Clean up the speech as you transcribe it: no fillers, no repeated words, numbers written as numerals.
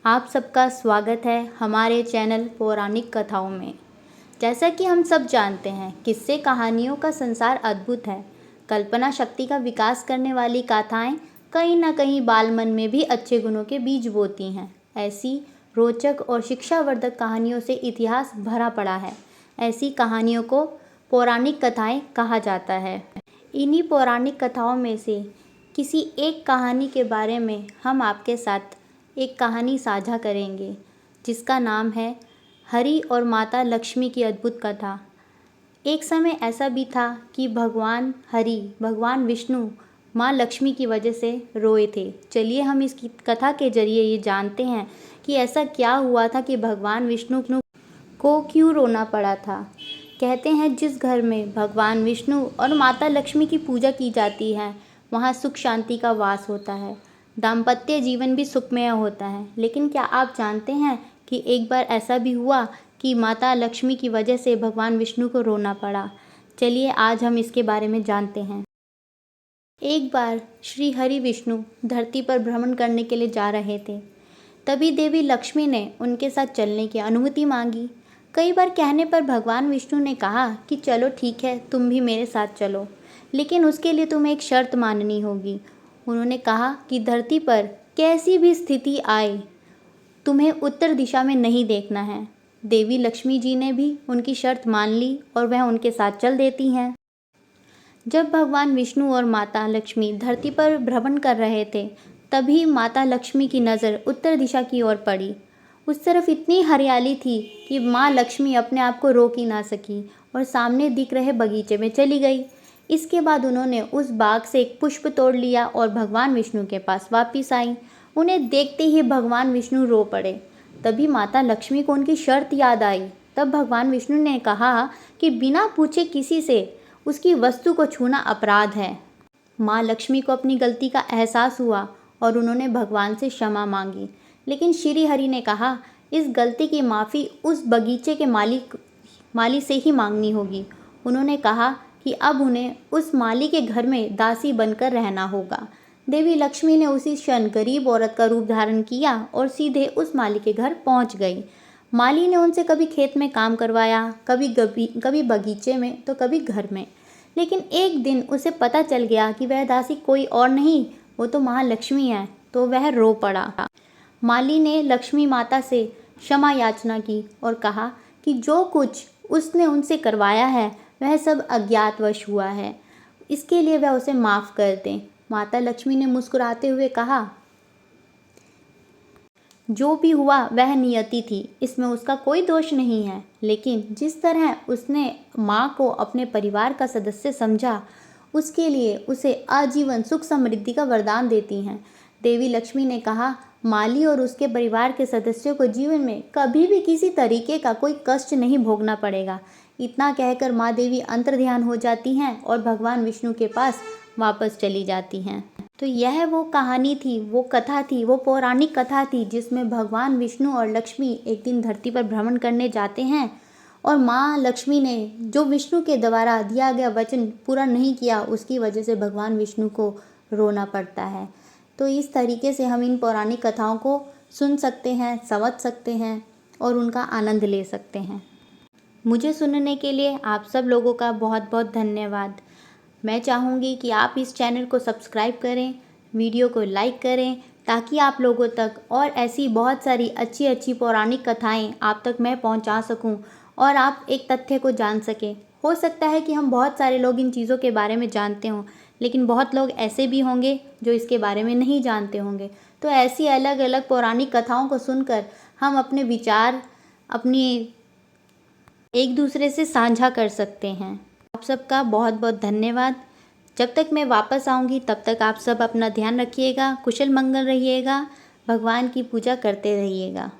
आप सबका स्वागत है हमारे चैनल पौराणिक कथाओं में। जैसा कि हम सब जानते हैं, किस्से कहानियों का संसार अद्भुत है। कल्पना शक्ति का विकास करने वाली कथाएं कहीं ना कहीं बाल मन में भी अच्छे गुणों के बीज बोती हैं। ऐसी रोचक और शिक्षावर्धक कहानियों से इतिहास भरा पड़ा है। ऐसी कहानियों को पौराणिक कथाएं कहा जाता है। इन्हीं पौराणिक कथाओं में से किसी एक कहानी के बारे में हम आपके साथ एक कहानी साझा करेंगे, जिसका नाम है हरि और माता लक्ष्मी की अद्भुत कथा। एक समय ऐसा भी था कि भगवान हरि, भगवान विष्णु माँ लक्ष्मी की वजह से रोए थे। चलिए हम इस कथा के जरिए ये जानते हैं कि ऐसा क्या हुआ था कि भगवान विष्णु को क्यों रोना पड़ा था। कहते हैं, जिस घर में भगवान विष्णु और माता लक्ष्मी की पूजा की जाती है, वहाँ सुख शांति का वास होता है। दाम्पत्य जीवन भी सुखमय होता है। लेकिन क्या आप जानते हैं कि एक बार ऐसा भी हुआ कि माता लक्ष्मी की वजह से भगवान विष्णु को रोना पड़ा। चलिए आज हम इसके बारे में जानते हैं। एक बार श्री हरि विष्णु धरती पर भ्रमण करने के लिए जा रहे थे। तभी देवी लक्ष्मी ने उनके साथ चलने की अनुमति मांगी। कई बार कहने पर भगवान विष्णु ने कहा कि चलो ठीक है, तुम भी मेरे साथ चलो, लेकिन उसके लिए तुम्हें एक शर्त माननी होगी। उन्होंने कहा कि धरती पर कैसी भी स्थिति आए, तुम्हें उत्तर दिशा में नहीं देखना है। देवी लक्ष्मी जी ने भी उनकी शर्त मान ली और वह उनके साथ चल देती हैं। जब भगवान विष्णु और माता लक्ष्मी धरती पर भ्रमण कर रहे थे, तभी माता लक्ष्मी की नज़र उत्तर दिशा की ओर पड़ी। उस तरफ इतनी हरियाली थी कि माँ लक्ष्मी अपने आप को रोक ही ना सकी और सामने दिख रहे बगीचे में चली गई। इसके बाद उन्होंने उस बाग से एक पुष्प तोड़ लिया और भगवान विष्णु के पास वापस आई। उन्हें देखते ही भगवान विष्णु रो पड़े। तभी माता लक्ष्मी को उनकी शर्त याद आई। तब भगवान विष्णु ने कहा कि बिना पूछे किसी से उसकी वस्तु को छूना अपराध है। माँ लक्ष्मी को अपनी गलती का एहसास हुआ और उन्होंने भगवान से क्षमा मांगी। लेकिन श्री हरि ने कहा, इस गलती की माफ़ी उस बगीचे के माली से ही मांगनी होगी। उन्होंने कहा कि अब उन्हें उस माली के घर में दासी बनकर रहना होगा। देवी लक्ष्मी ने उसी क्षण गरीब औरत का रूप धारण किया और सीधे उस माली के घर पहुंच गई। माली ने उनसे कभी खेत में काम करवाया, कभी बगीचे में, तो कभी घर में। लेकिन एक दिन उसे पता चल गया कि वह दासी कोई और नहीं, वो तो महालक्ष्मी है, तो वह रो पड़ा। माली ने लक्ष्मी माता से क्षमा याचना की और कहा कि जो कुछ उसने उनसे करवाया है वह सब अज्ञातवश हुआ है, इसके लिए वह उसे माफ़ कर दें। माता लक्ष्मी ने मुस्कुराते हुए कहा, जो भी हुआ वह नियति थी, इसमें उसका कोई दोष नहीं है। लेकिन जिस तरह उसने माँ को अपने परिवार का सदस्य समझा, उसके लिए उसे आजीवन सुख समृद्धि का वरदान देती हैं। देवी लक्ष्मी ने कहा, माली और उसके परिवार के सदस्यों को जीवन में कभी भी किसी तरीके का कोई कष्ट नहीं भोगना पड़ेगा। इतना कहकर माँ देवी अंतर्ध्यान हो जाती हैं और भगवान विष्णु के पास वापस चली जाती हैं। तो यह वो कहानी थी, वो कथा थी, वो पौराणिक कथा थी, जिसमें भगवान विष्णु और लक्ष्मी एक दिन धरती पर भ्रमण करने जाते हैं और माँ लक्ष्मी ने जो विष्णु के द्वारा दिया गया वचन पूरा नहीं किया, उसकी वजह से भगवान विष्णु को रोना पड़ता है। तो इस तरीके से हम इन पौराणिक कथाओं को सुन सकते हैं, समझ सकते हैं और उनका आनंद ले सकते हैं। मुझे सुनने के लिए आप सब लोगों का बहुत बहुत धन्यवाद। मैं चाहूँगी कि आप इस चैनल को सब्सक्राइब करें, वीडियो को लाइक करें, ताकि आप लोगों तक और ऐसी बहुत सारी अच्छी अच्छी पौराणिक कथाएं आप तक मैं पहुंचा सकूं और आप एक तथ्य को जान सकें। हो सकता है कि हम बहुत सारे लोग इन चीज़ों के बारे में जानते हों, लेकिन बहुत लोग ऐसे भी होंगे जो इसके बारे में नहीं जानते होंगे। तो ऐसी अलग अलग पौराणिक कथाओं को सुनकर हम अपने विचार अपनी एक दूसरे से साझा कर सकते हैं। आप सबका बहुत बहुत धन्यवाद। जब तक मैं वापस आऊँगी तब तक आप सब अपना ध्यान रखिएगा, कुशल मंगल रहिएगा, भगवान की पूजा करते रहिएगा।